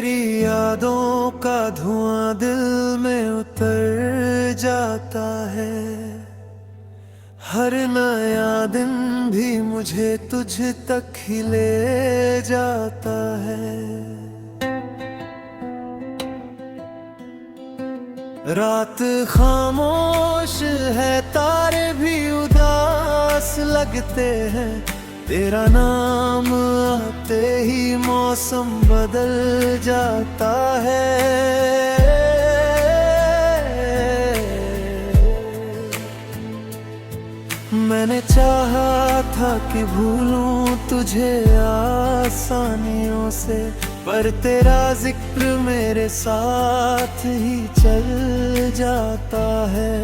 तेरी यादों का धुआं दिल में उतर जाता है। हर नया दिन भी मुझे तुझ तक ही ले जाता है। रात खामोश है, तारे भी उदास लगते हैं। तेरा नाम आते ही मौसम बदल जाता है। मैंने चाहा था कि भूलूं तुझे आसानियों से, पर तेरा जिक्र मेरे साथ ही चल जाता है।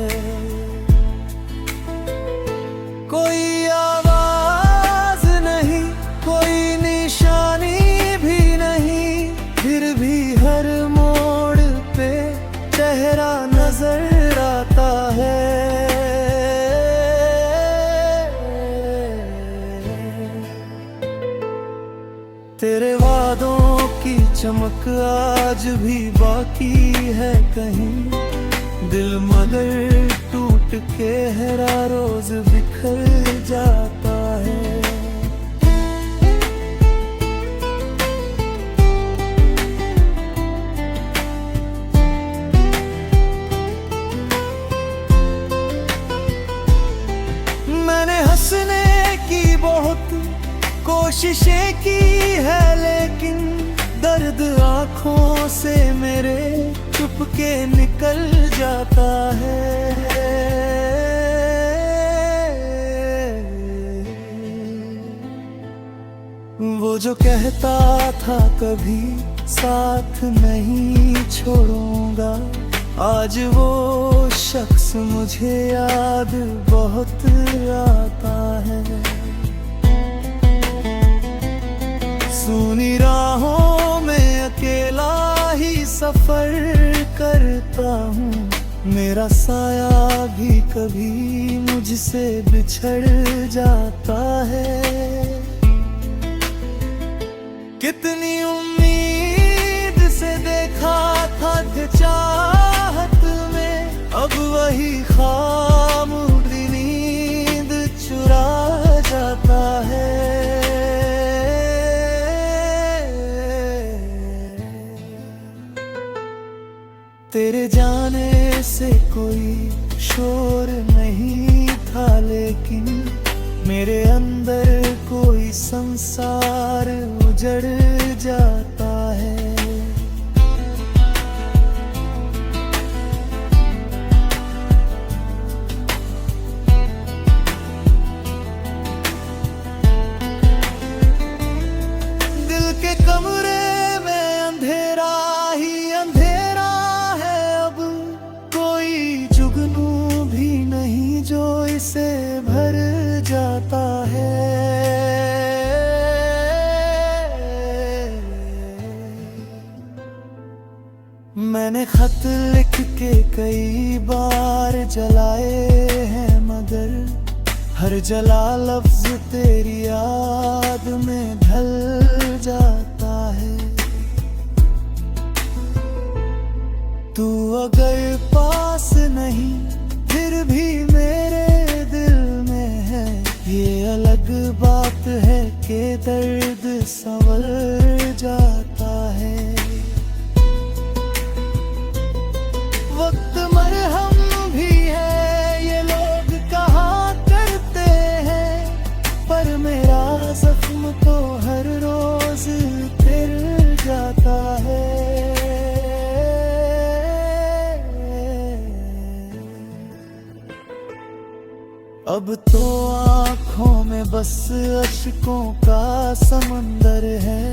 कोई आवाज नहीं, कोई निशानी भी नहीं, फिर भी हर मोड़ पे चेहरा नजर आता है। तेरे वादों की चमक आज भी बाकी है कहीं, दिल मगर टूट के हर रोज बिखर जाता है। मैंने हंसने की बहुत कोशिशें की है, लेकिन दर्द आँखों से मेरे चुपके निकल जाता है। वो जो कहता था कभी साथ नहीं छोड़ूंगा, आज वो शख्स मुझे याद बहुत आता है। सुनी राहों में अकेला ही सफर करता हूँ, मेरा साया भी कभी मुझसे बिछड़ जाता है। कितनी उम्मीद से देखा था चाहत में, अब वही ख्वाब नींद चुरा जाता है। तेरे जाने से कोई शोर नहीं था, लेकिन मेरे अंदर कोई संसार उजड़ जाता है। दिल के कमरे में अंधेरा ही अंधेरा है, अब कोई जुगनू भी नहीं जो इसे भर जाता है। मैंने खत लिख के कई बार जलाए हैं, मगर हर जला लफ्ज तेरी याद में ढल जाता है। तू अगर पास नहीं फिर भी मेरे दिल में है, ये अलग बात है कि दर्द संवर जाता है। वक्त मरहम भी है ये लोग कहा करते हैं, पर मेरा जख्म तो हर रोज फिर जाता है। अब तो आँखों में बस अश्कों का समंदर है,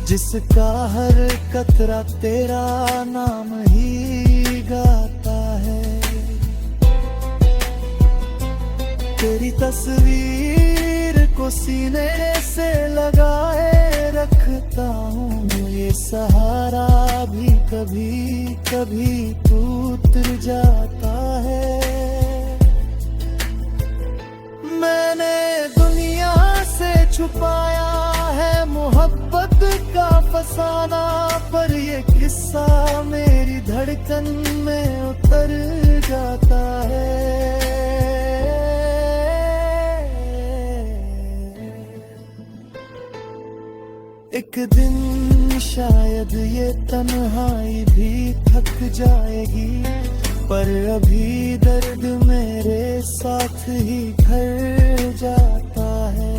जिसका हर कतरा तेरा नाम ही गाता है। तेरी तस्वीर को सीने से लगाए रखता हूँ, ये सहारा भी कभी कभी टूट जाता है। मैंने दुनिया से छुपाया है मोहब्बत का फसाना, पर ये किस्सा मेरी धड़कन में उतर जाता है। एक दिन शायद ये तन्हाई भी थक जाएगी, पर अभी दर्द मेरे साथ ही घर जाता है।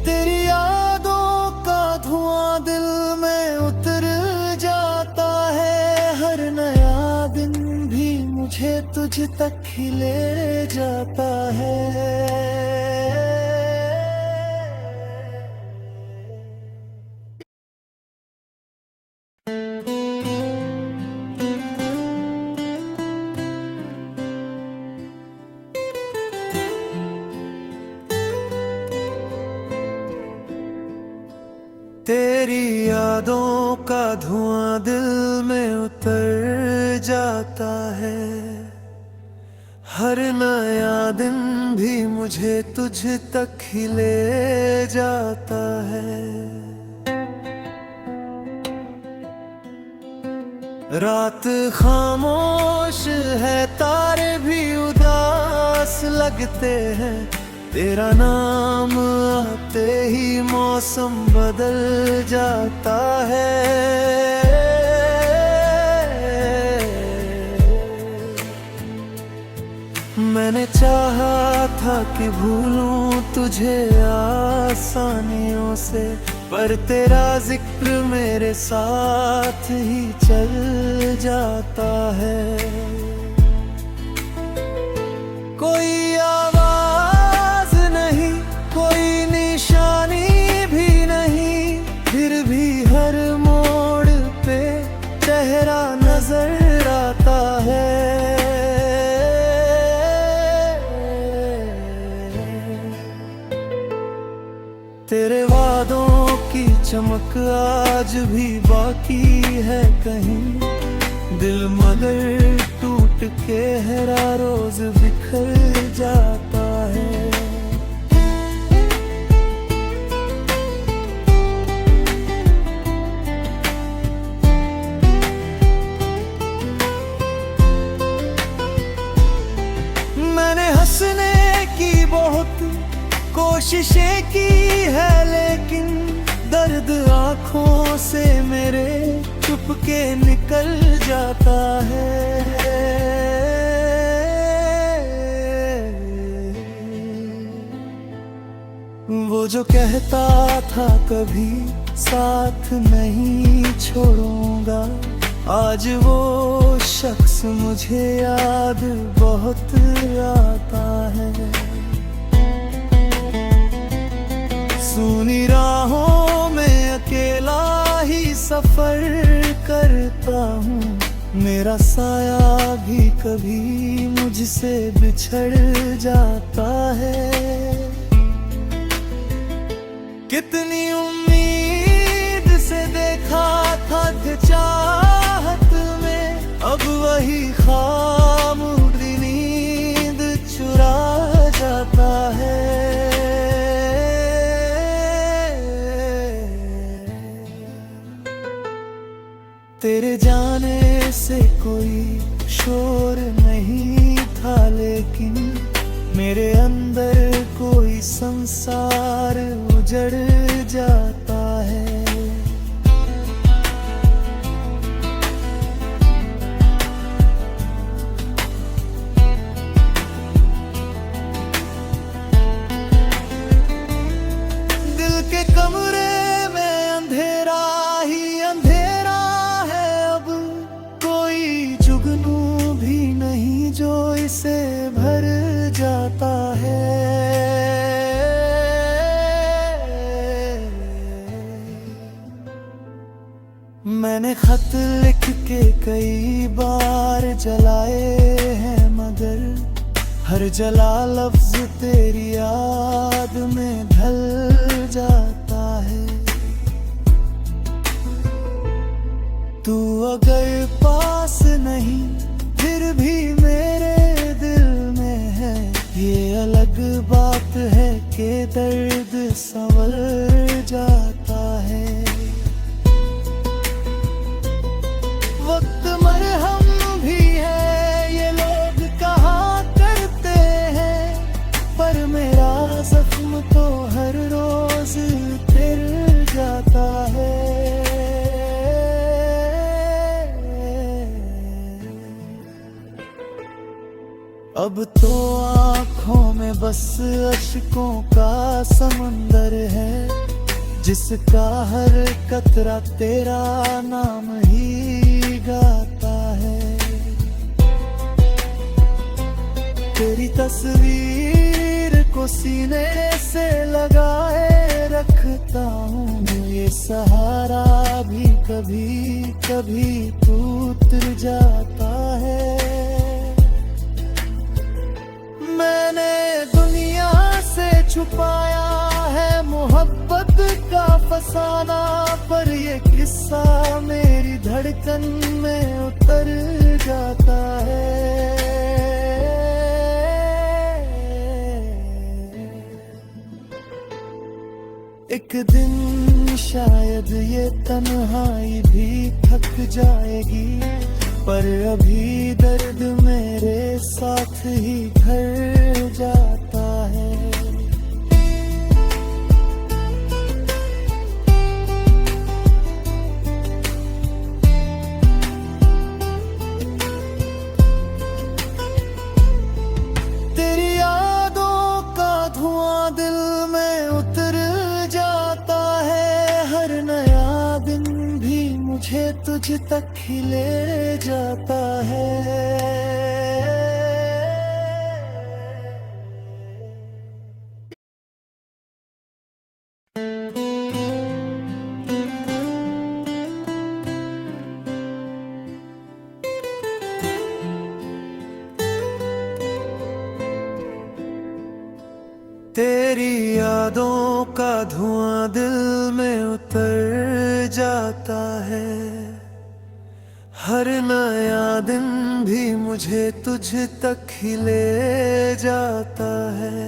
तेरी यादों का धुआं दिल में उतर जाता है, हर नया दिन भी मुझे तुझ तक ही ले जाता है। तेरी यादों का धुआं दिल में उतर जाता है, हर नया दिन भी मुझे तुझ तक ही ले जाता है। रात खामोश है, तारे भी उदास लगते हैं, तेरा नाम आते ही मौसम बदल जाता है। मैंने चाहा था कि भूलूं तुझे आसानियों से, पर तेरा जिक्र मेरे साथ ही चल जाता है। कोई आवाज नहीं, कोई निशानी भी नहीं, फिर भी हर मोड़ पे चेहरा नजर आता है। तेरे वादों की चमक आज भी बाकी है कहीं, दिल मगर टूट के हर रोज बिखर जाता है। मैंने हंसने की बहुत कोशिशें की है, लेकिन दर्द आँखों से मेरे चुपके निकल जाता है। वो जो कहता था कभी साथ नहीं छोड़ूंगा, आज वो शख्स मुझे याद बहुत आता है। सूनी राहों में अकेला ही सफर करता हूँ, मेरा साया भी कभी मुझसे बिछड़ जाता है। कितनी उम्मीद से देखा था कि चाहत में, अब वही ख्वाब नींद चुरा जाता है। तेरे जाने से कोई शोर नहीं था, लेकिन मेरे अंदर कोई संसार उजड़ जाता है। दिल के कमरे में अंधेरा ही अंधेरा है, अब कोई जुगनू भी नहीं जो इसे भर जाता है। मैंने खत लिख के कई बार जलाए हैं, मगर हर जला लफ्ज तेरी याद में ढल जाता है। तू अगर पास नहीं फिर भी मेरे दिल में है, ये अलग बात है कि दर्द संवर जाता है। वक्त मरहम भी है ये लोग कहा करते हैं, पर मेरा जख्म तो हर रोज तिर जाता है। अब तो आँखों में बस अश्कों का समंदर है, जिसका हर कतरा तेरा नाम ही गाता है। तेरी तस्वीर को सीने से लगाए रखता हूँ, ये सहारा भी कभी कभी टूट जाता है। मैंने दुनिया से छुपाया है मोहब्बत का फसाना, पर ये किस्सा मेरी धड़कन में उतर जाता है। एक दिन शायद ये तन्हाई भी थक जाएगी, पर अभी दर्द मेरे साथ ही घर जाता है। तेरी यादों का धुआं दिल में उतर जाता है, हर नया दिन भी मुझे तुझ तक ही ले जाता है। तेरी यादों का धुआं दिल में उतर जाता है, हर नया दिन भी मुझे तुझ तक ही ले जाता है।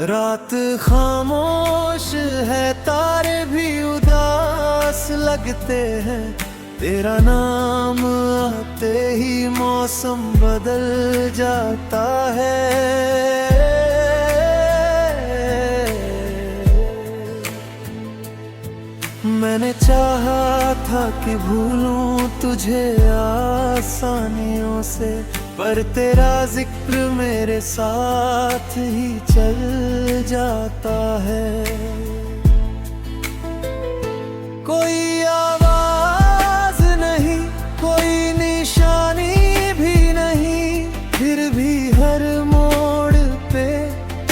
रात खामोश है, तारे भी उदास लगते हैं, तेरा नाम आते ही मौसम बदल जाता है। मैंने चाहा था कि भूलूं तुझे आसानियों से, पर तेरा जिक्र मेरे साथ ही चल जाता है। कोई आवाज नहीं, कोई निशानी भी नहीं, फिर भी हर मोड़ पे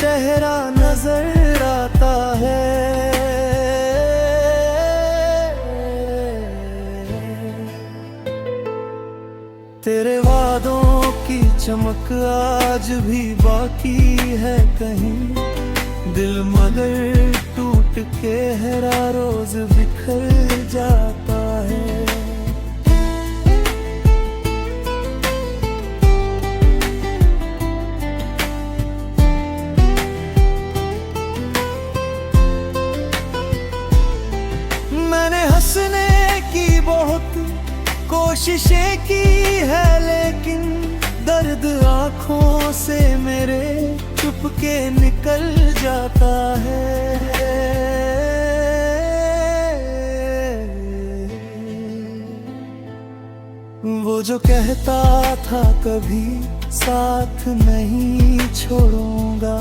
चेहरा नजर आता है। तेरे वादों की चमक आज भी बाकी है कहीं, दिल मगर टूट के हर रोज बिखर जाता है। मैंने हंसने की बहुत कोशिशें की है, लेकिन दर्द आँखों से मेरे चुपके निकल जाता है। वो जो कहता था कभी साथ नहीं छोड़ूंगा,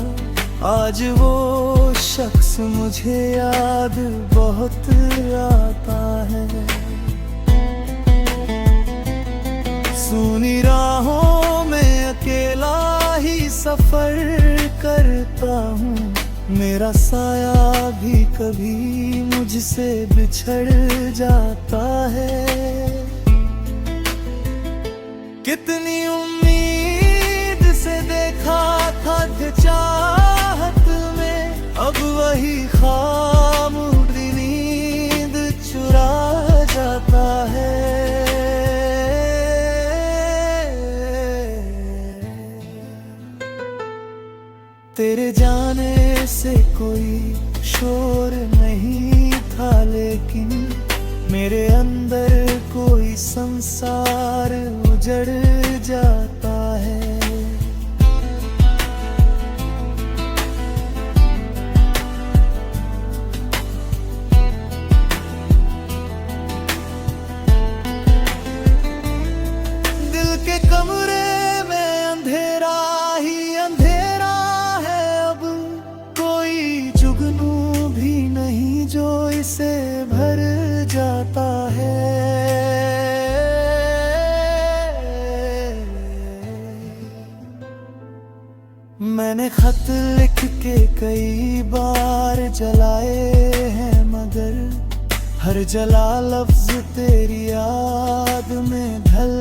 आज वो शख्स मुझे याद बहुत आता है। सुनी राहों में अकेला ही सफर करता हूँ, मेरा साया भी कभी मुझसे बिछड़ जाता है। कितनी उम्मीद से देखा था कि चाहत में, अब वही खामोशी से कोई शोर नहीं था, लेकिन मेरे अंदर कोई संसार उजड़ जाता है। दिल के कमरे में अंधेरा ही अंधेरा है, अब कोई जुगनू भी नहीं जो इसे भर जाता है। मैंने खत लिख के कई बार जलाए हैं, मगर हर जला लफ्ज तेरी याद में ढल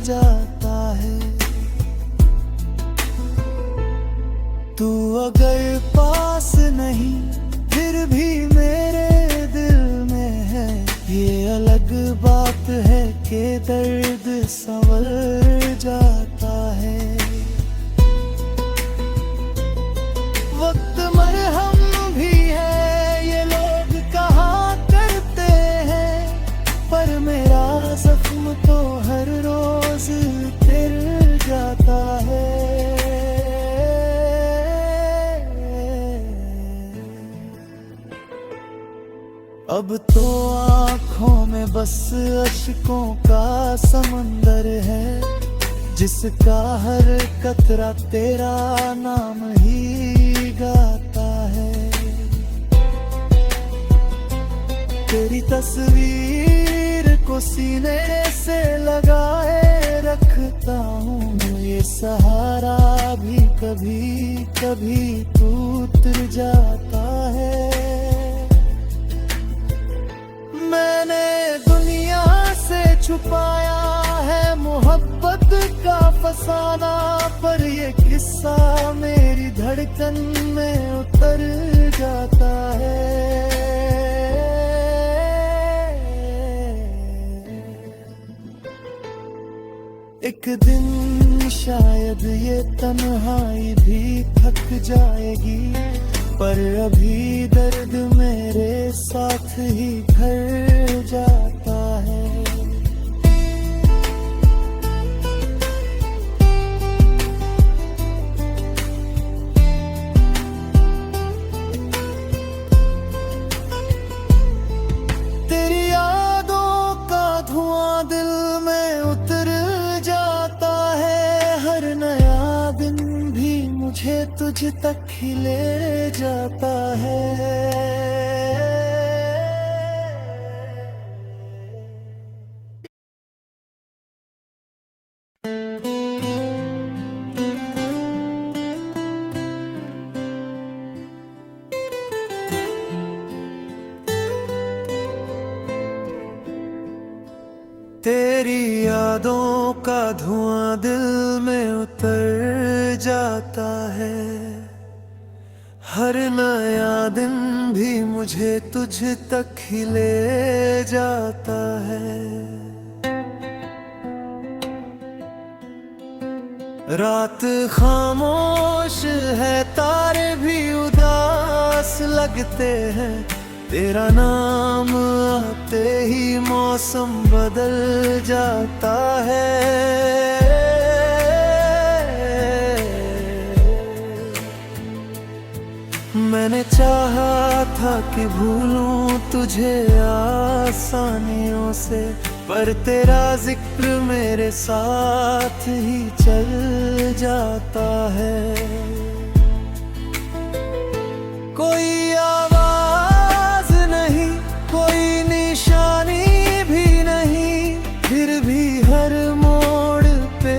जाता है। तू अगर पास नहीं फिर भी मेरे दिल में है, ये अलग बात है कि दर्द संवर जाता है। वक्त मरहम भी है ये लोग कहा करते हैं, पर मेरा जख्म तो हर रोज तिर जाता है। अब तो आँखों में बस अश्कों का समंदर है, जिसका हर कतरा तेरा नाम ही गाता है। तेरी तस्वीर को सीने से लगाए रखता हूँ, ये सहारा भी कभी कभी टूट जाता है। मैंने दुनिया से छुपाया है मोहब्बत का फसाना, पर ये किस्सा मेरी धड़कन में उतर जाता है। एक दिन शायद ये तन्हाई भी थक जाएगी, पर अभी दर्द मेरे साथ ही घर जाता है। तेरी यादों का धुआं दिल में उतर जाता है, हर नया दिन भी मुझे तुझ तक ही ले जाता है। तेरी यादों का धुआं दिल में उतर जाता है, हर नया दिन भी मुझे तुझ तक ही ले जाता है। रात खामोश है, तारे भी उदास लगते हैं, तेरा नाम आते ही मौसम बदल जाता है। मैंने चाहा था कि भूलूं तुझे आसानियों से, पर तेरा जिक्र मेरे साथ ही चल जाता है। कोई आवाज नहीं, कोई निशानी भी नहीं, फिर भी हर मोड़ पे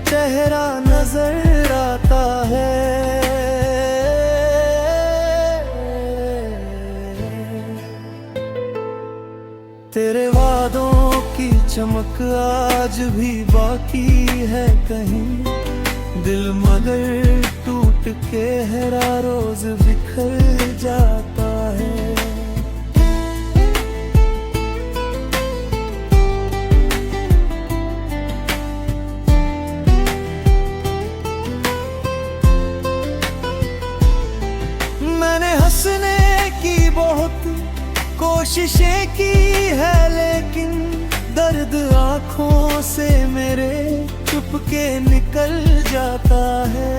चेहरा नजर आता है। तेरे वादों की चमक आज भी बाकी है कहीं, दिल मगर टूट के हर रोज बिखर जाता है। आँखों से मेरे चुपके निकल जाता है।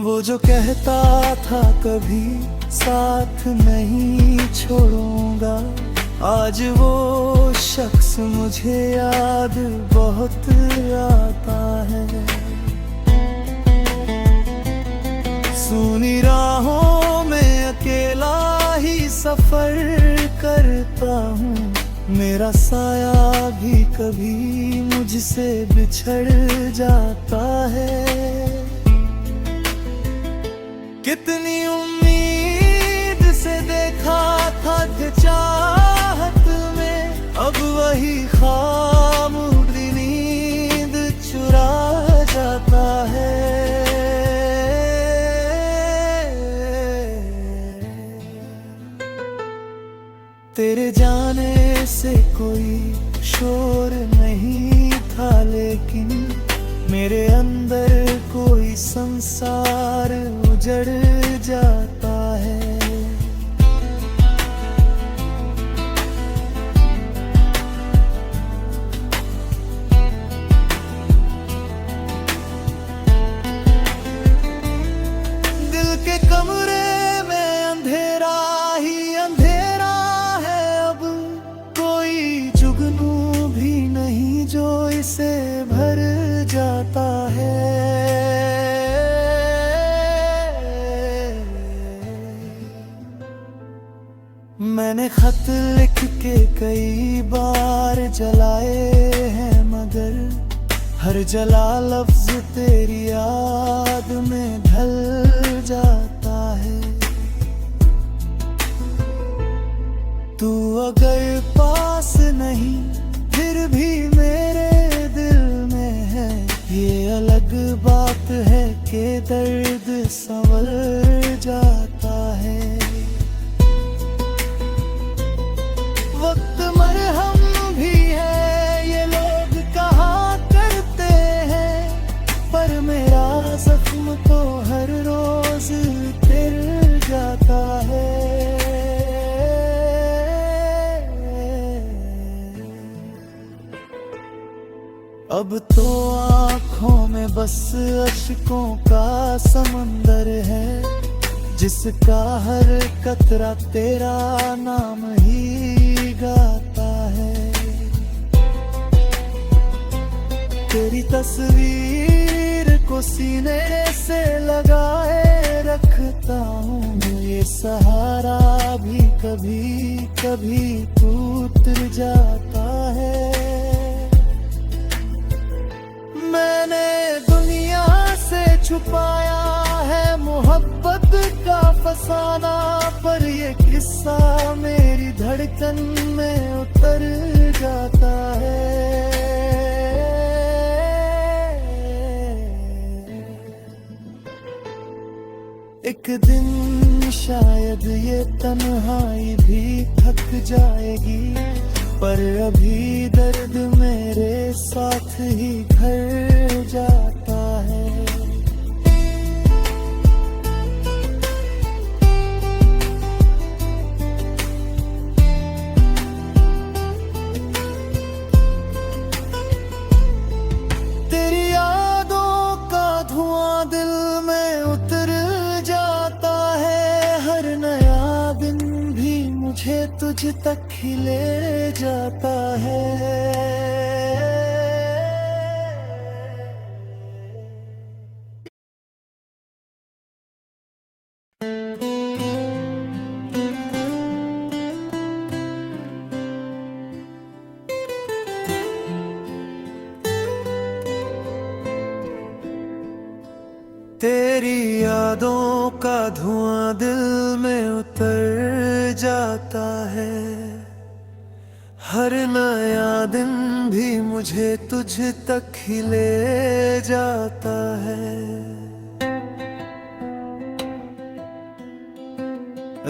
वो जो कहता था कभी साथ नहीं छोड़ूंगा, आज वो शख्स मुझे याद बहुत आता है। सूनी राहों में अकेला ही सफर करता हूँ, मेरा साया भी कभी मुझसे बिछड़ जाता है। कितनी उम्मीद से देखा था कि चाहत में, अब वही ख्वाब नींद चुरा जाता है। तेरे जाने से कोई शोर नहीं था, लेकिन मेरे अंदर कोई संसार उजड़ जाता है। दिल के कमरे में अंधेरा ही अंधेरा है, अब कोई जुगनू भी नहीं जो इसे भर जाता है। मैंने खत लिख के कई बार जलाए हैं, मगर हर जला लफ्ज तेरी याद में ढल जाता है। तू अगर पास नहीं फिर भी मेरे दिल में है, ये अलग बात है कि दर्द संभल जाता है। वक्त मरहम भी है ये लोग कहा करते हैं, पर मेरा जख्म तो हर रोज तिल जाता है। अब तो आँखों में बस अश्कों का समंदर है, जिसका हर कतरा तेरा नाम ही गाता है। तेरी तस्वीर को सीने से लगाए रखता हूँ, ये सहारा भी कभी कभी टूट जाता है। मैंने दुनिया से छुपाया है मोहब्बत का फसाना, पर ये किस्सा मेरी धड़कन में उतर जाता है। एक दिन शायद ये तन्हाई भी थक जाएगी, पर अभी दर्द मेरे साथ ही घर जाता है। तेरी यादों का धुआं दिल में उतर जाता है, हर नया दिन भी मुझे तुझ तक ही ले जाता है। तेरी यादों का धुआं दिल में उतर जाता है, हर नया दिन भी मुझे तुझ तक ही ले जाता है।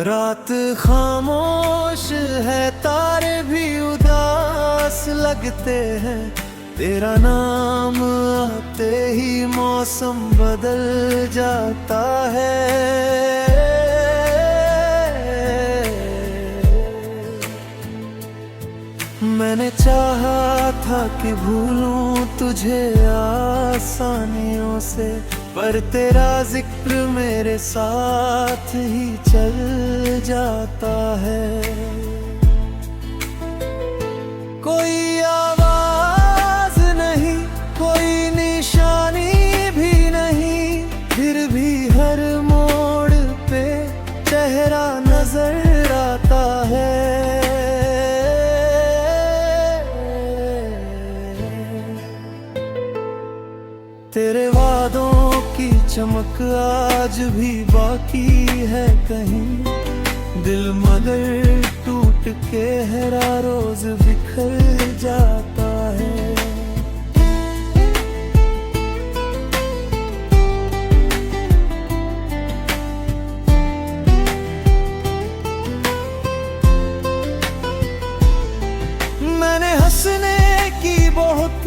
रात खामोश है, तारे भी उदास लगते हैं, तेरा नाम आते ही मौसम बदल जाता है। मैंने चाहा था कि भूलूं तुझे आसानियों से, पर तेरा जिक्र मेरे साथ ही चल जाता है। कोई आवाज नहीं, कोई निशानी भी नहीं, फिर भी हर मोड़ पे चेहरा नजर आता है। तेरे वादों की चमक आज भी बाकी है कहीं, दिल मगर टूट के हर रोज बिखर जाता है। मैंने हंसने की बहुत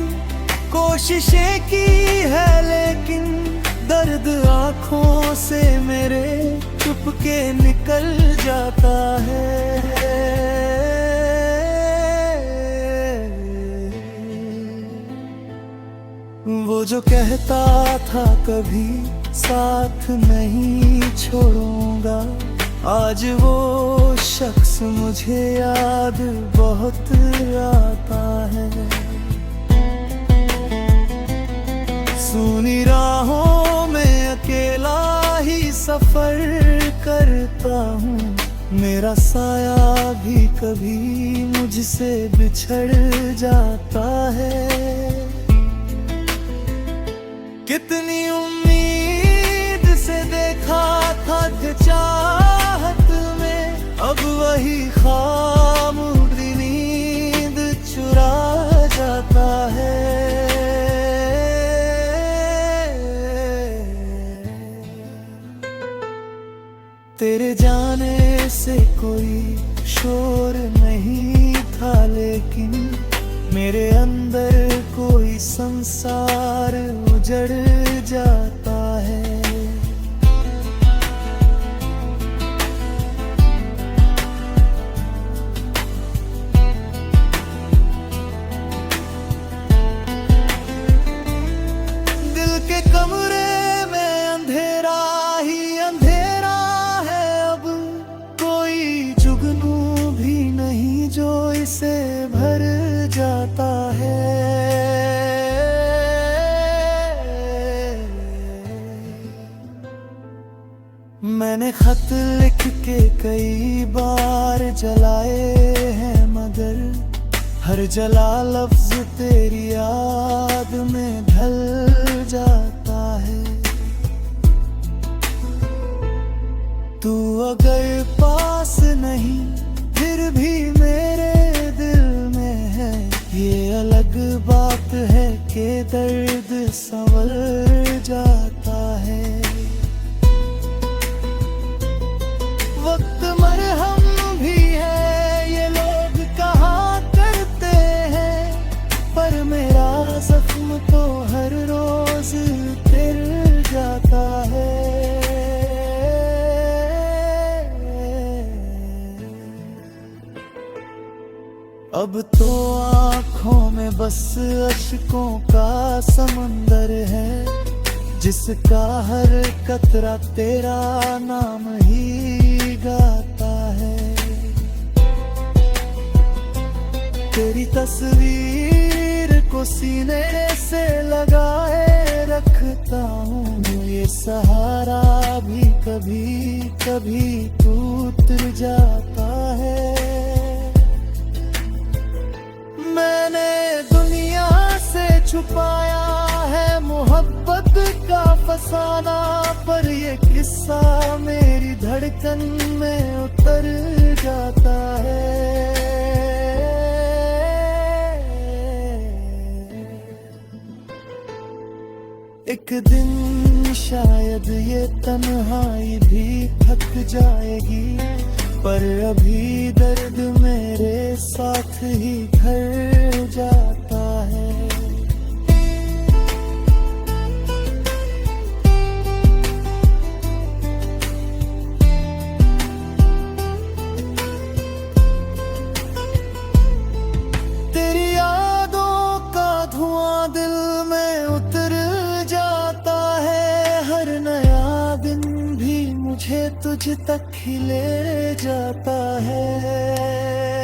कोशिशें की है, लेकिन दर्द आंखों से मेरे चुपके निकल जाता है। वो जो कहता था कभी साथ नहीं छोड़ूंगा, आज वो शख्स मुझे याद बहुत आता है। सुनी राहों में अकेला ही सफर करता हूँ, मेरा साया भी कभी मुझसे बिछड़ जाता है। कितनी उम्मीद से देखा था कि चाहत में, अब वही ख्वाब नींद चुरा जाता है। तेरे जाने से कोई शोर नहीं था, लेकिन मेरे अंदर कोई संसार उजड़ जाता है। दिल के कमरे में अंधेरा ही अंधेरा है, अब कोई जुगनू भी नहीं जो इसे भर जाता है। मैंने खत लिख के कई बार जलाए हैं, मगर हर जला लफ्ज तेरी याद में ढल जाता है। तू अगर पास नहीं फिर भी मेरे दिल में है, ये अलग बात है कि दर्द संवर जाता है। वक्त मरहम भी है ये लोग कहा करते हैं, पर मेरा जख्म तो हर रोज तिर जाता है। अब तो आँखों में बस अश्कों का समंदर है, जिसका हर कतरा तेरा नाम ही गाता है। तेरी तस्वीर को सीने से लगाए रखता हूँ, ये सहारा भी कभी कभी टूट जाता है। मैंने दुनिया से छुपाया है मोहब्बत का फसाना, पर ये किस्सा मेरी धड़कन में उतर जाता है। एक दिन शायद ये तन्हाई भी थक जाएगी, पर अभी दर्द मेरे साथ ही घर जाता है। तेरी मुझे तुझ तक ही ले जाता है।